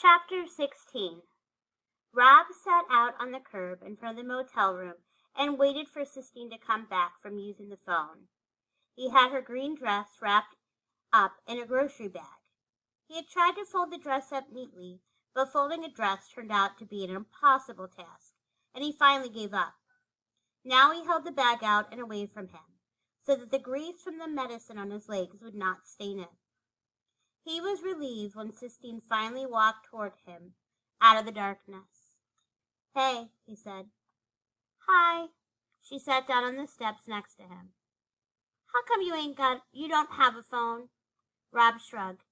Chapter 16. Rob sat out on the curb in front of the motel room and waited for Sistine to come back from using the phone. He had her green dress wrapped up in a grocery bag. He had tried to fold the dress up neatly, but folding a dress turned out to be an impossible task, and he finally gave up. Now he held the bag out and away from him, so that the grease from the medicine on his legs would not stain it. He was relieved when Sistine finally walked toward him out of the darkness. "Hey," he said. "Hi." She sat down on the steps next to him. "How come you don't have a phone?" Rob shrugged.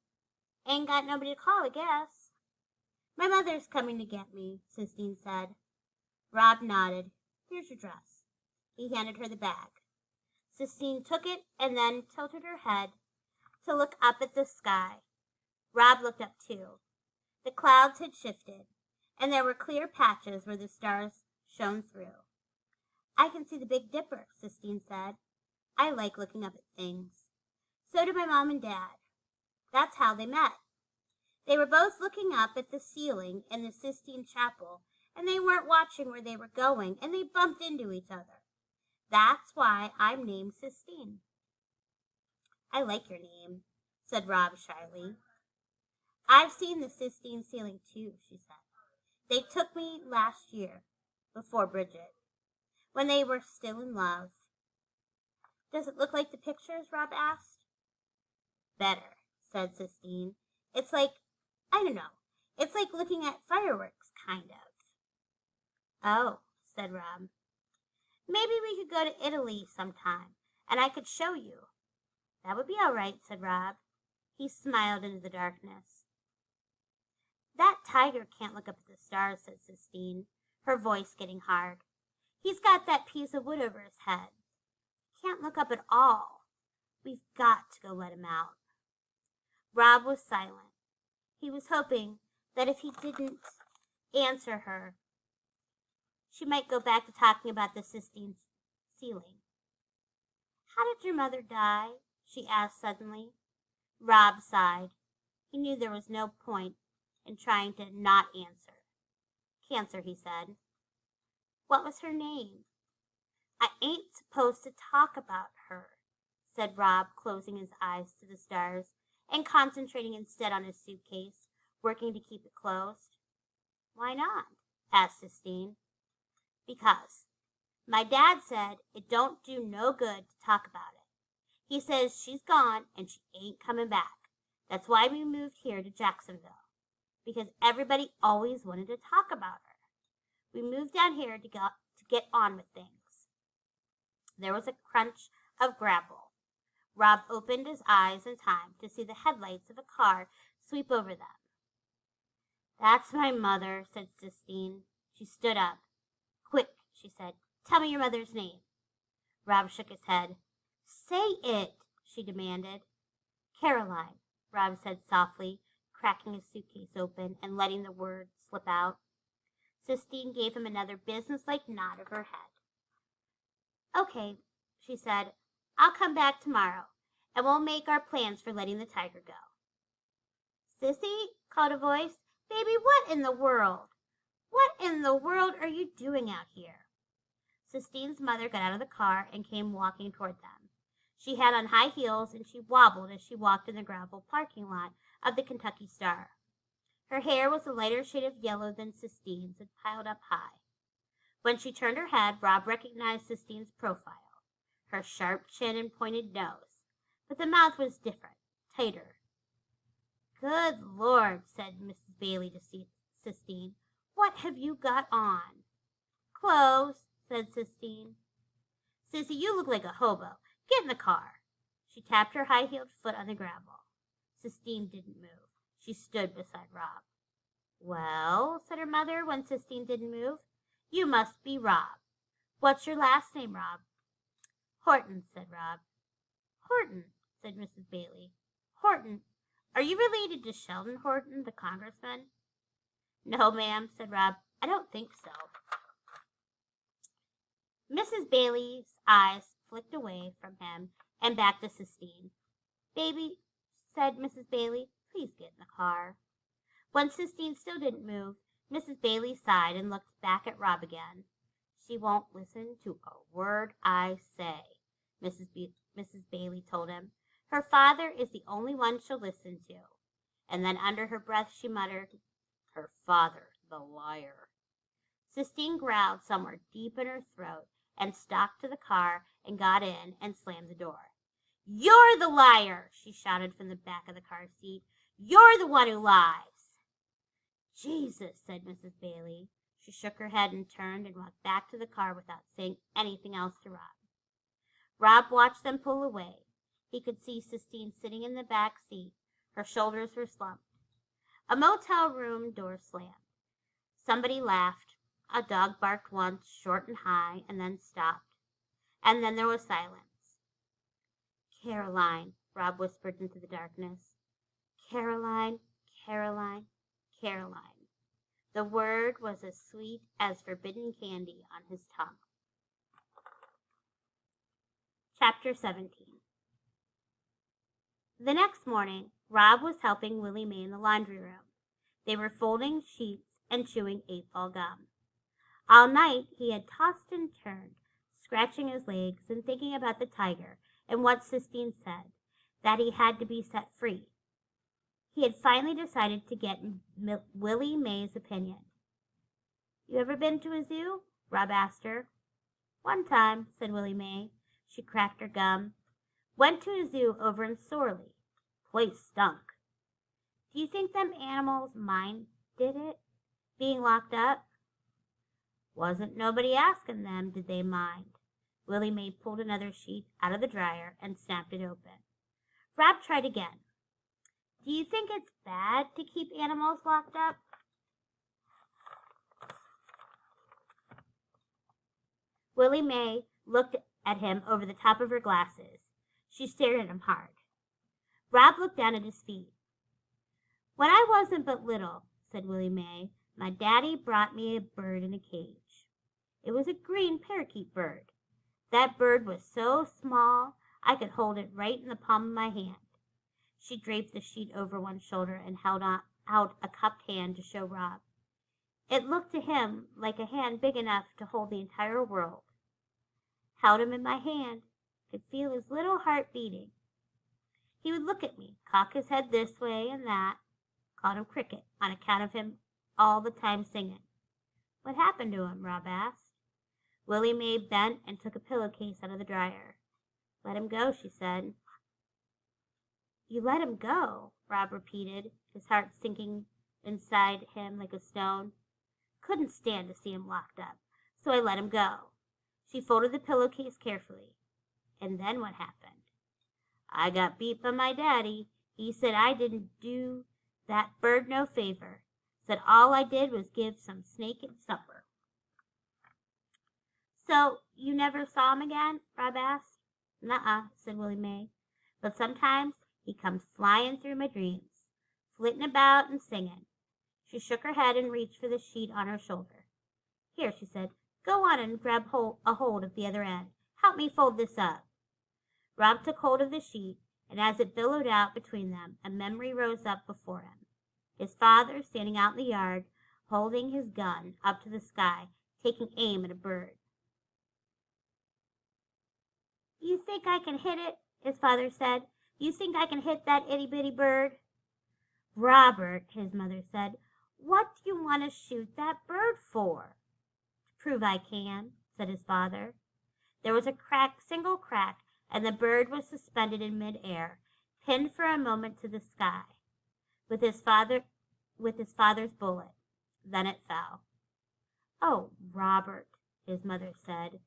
"Ain't got nobody to call, I guess." "My mother's coming to get me," Sistine said. Rob nodded. "Here's your dress." He handed her the bag. Sistine took it and then tilted her head to look up at the sky. Rob looked up too. The clouds had shifted, and there were clear patches where the stars shone through. "I can see the Big Dipper," Sistine said. "I like looking up at things. So do my mom and dad. That's how they met. They were both looking up at the ceiling in the Sistine Chapel, and they weren't watching where they were going, and they bumped into each other. That's why I'm named Sistine." "I like your name," said Rob shyly. "I've seen the Sistine ceiling too," she said. "They took me last year, before Bridget, when they were still in love." "Does it look like the pictures?" Rob asked. "Better," said Sistine. "It's like, I don't know, it's like looking at fireworks, kind of." "Oh," said Rob. "Maybe we could go to Italy sometime, and I could show you." "That would be all right," said Rob. He smiled into the darkness. "That tiger can't look up at the stars," said Sistine, her voice getting hard. "He's got that piece of wood over his head. Can't look up at all. We've got to go let him out." Rob was silent. He was hoping that if he didn't answer her, she might go back to talking about the Sistine ceiling. "How did your mother die?" she asked suddenly. Rob sighed. He knew there was no point in trying to not answer. "Cancer," he said. "What was her name?" "I ain't supposed to talk about her," said Rob, closing his eyes to the stars and concentrating instead on his suitcase, working to keep it closed. "Why not?" asked Sistine. "Because my dad said it don't do no good to talk about it. He says she's gone and she ain't coming back. That's why we moved here to Jacksonville, because everybody always wanted to talk about her. We moved down here to get on with things." There was a crunch of gravel. Rob opened his eyes in time to see the headlights of a car sweep over them. "That's my mother," said Sistine. She stood up. "Quick," she said. "Tell me your mother's name." Rob shook his head. "Say it," she demanded. "Caroline," Rob said softly, cracking his suitcase open and letting the words slip out. Sistine gave him another businesslike nod of her head. "Okay," she said. "I'll come back tomorrow, and we'll make our plans for letting the tiger go." "Sissy," called a voice. "Baby, what in the world are you doing out here?" Sistine's mother got out of the car and came walking toward them. She had on high heels, and she wobbled as she walked in the gravel parking lot of the Kentucky Star. Her hair was a lighter shade of yellow than Sistine's and piled up high. When she turned her head, Rob recognized Sistine's profile, her sharp chin and pointed nose, but the mouth was different, tighter. "Good Lord," said Mrs. Bailey to Sistine. "What have you got on?" "Clothes," said Sistine. "Sissy, you look like a hobo. Get in the car." She tapped her high-heeled foot on the gravel. Sistine didn't move. She stood beside Rob. "Well," said her mother when Sistine didn't move, "you must be Rob. What's your last name, Rob?" "Horton," said Rob. "Horton," said Mrs. Bailey. "Horton. Are you related to Sheldon Horton, the congressman?" "No, ma'am," said Rob. "I don't think so." Mrs. Bailey's eyes flicked away from him and back to Sistine. "Baby," said Mrs. Bailey, "please get in the car." When Sistine still didn't move, Mrs. Bailey sighed and looked back at Rob again. "She won't listen to a word I say," Mrs. Bailey told him. "Her father is the only one she'll listen to." And then under her breath she muttered, "Her father, the liar." Sistine growled somewhere deep in her throat and stalked to the car and got in and slammed the door. "You're the liar!" she shouted from the back of the car seat. "You're the one who lies!" "Jesus," said Mrs. Bailey. She shook her head and turned and walked back to the car without saying anything else to Rob. Rob watched them pull away. He could see Sistine sitting in the back seat. Her shoulders were slumped. A motel room door slammed. Somebody laughed. A dog barked once, short and high, and then stopped. And then there was silence. "Caroline," Rob whispered into the darkness. "Caroline, Caroline, Caroline." The word was as sweet as forbidden candy on his tongue. Chapter 17. The next morning, Rob was helping Willie Mae in the laundry room. They were folding sheets and chewing 8-ball gum. All night he had tossed and turned, scratching his legs and thinking about the tiger and what Sistine said, that he had to be set free. He had finally decided to get Willie Mae's opinion. "You ever been to a zoo?" Rob asked her. "One time," said Willie Mae. She cracked her gum. "Went to a zoo over in Sorley. Place stunk." "Do you think them animals minded it, being locked up?" "Wasn't nobody asking them, did they mind?" Willie Mae pulled another sheet out of the dryer and snapped it open. Rob tried again. "Do you think it's bad to keep animals locked up?" Willie Mae looked at him over the top of her glasses. She stared at him hard. Rob looked down at his feet. "When I wasn't but little," said Willie Mae, "my daddy brought me a bird in a cage. It was a green parakeet bird. That bird was so small I could hold it right in the palm of my hand." She draped the sheet over one shoulder and held out a cupped hand to show Rob. It looked to him like a hand big enough to hold the entire world. Held him in my hand, could feel his little heart beating. He would look at me, cock his head this way and that. Called him Cricket on account of him all the time singing. "What happened to him?" Rob asked. Willie Mae bent and took a pillowcase out of the dryer. "Let him go," she said. "You let him go?" Rob repeated, his heart sinking inside him like a stone. "Couldn't stand to see him locked up, so I let him go." She folded the pillowcase carefully. "And then what happened?" "I got beat by my daddy. He said I didn't do that bird no favor. Said all I did was give some snake its supper." "So you never saw him again?" Rob asked. "Nuh-uh," said Willie Mae. "But sometimes he comes flying through my dreams, flitting about and singing." She shook her head and reached for the sheet on her shoulder. "Here," she said, "go on and grab a hold of the other end. Help me fold this up." Rob took hold of the sheet, and as it billowed out between them, a memory rose up before him. His father standing out in the yard, holding his gun up to the sky, taking aim at a bird. "You think I can hit it?" his father said. "You think I can hit that itty-bitty bird?" "Robert," his mother said, "what do you want to shoot that bird for?" "To prove I can," said his father. There was a single crack, and the bird was suspended in mid-air, pinned for a moment to the sky, with his father's bullet. Then it fell. "Oh, Robert," his mother said.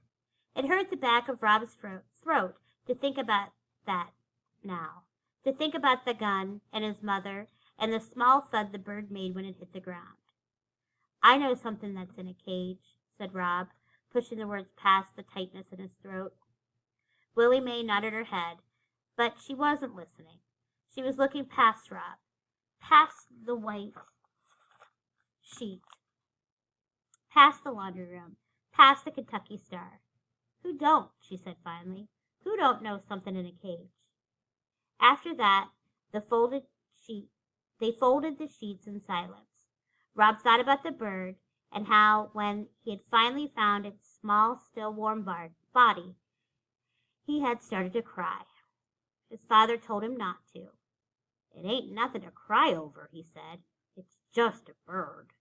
It hurt the back of Rob's throat to think about that now, to think about the gun and his mother and the small thud the bird made when it hit the ground. "I know something that's in a cage," said Rob, pushing the words past the tightness in his throat. Willie Mae nodded her head, but she wasn't listening. She was looking past Rob, past the white sheet, past the laundry room, past the Kentucky Star. "Who don't?" she said finally. "Who don't know something in a cage?" After that, the folded sheet They folded the sheets in silence. Rob thought about the bird, and how, when he had finally found its small, still warm body, he had started to cry. His father told him not to. "It ain't nothing to cry over," he said. "It's just a bird."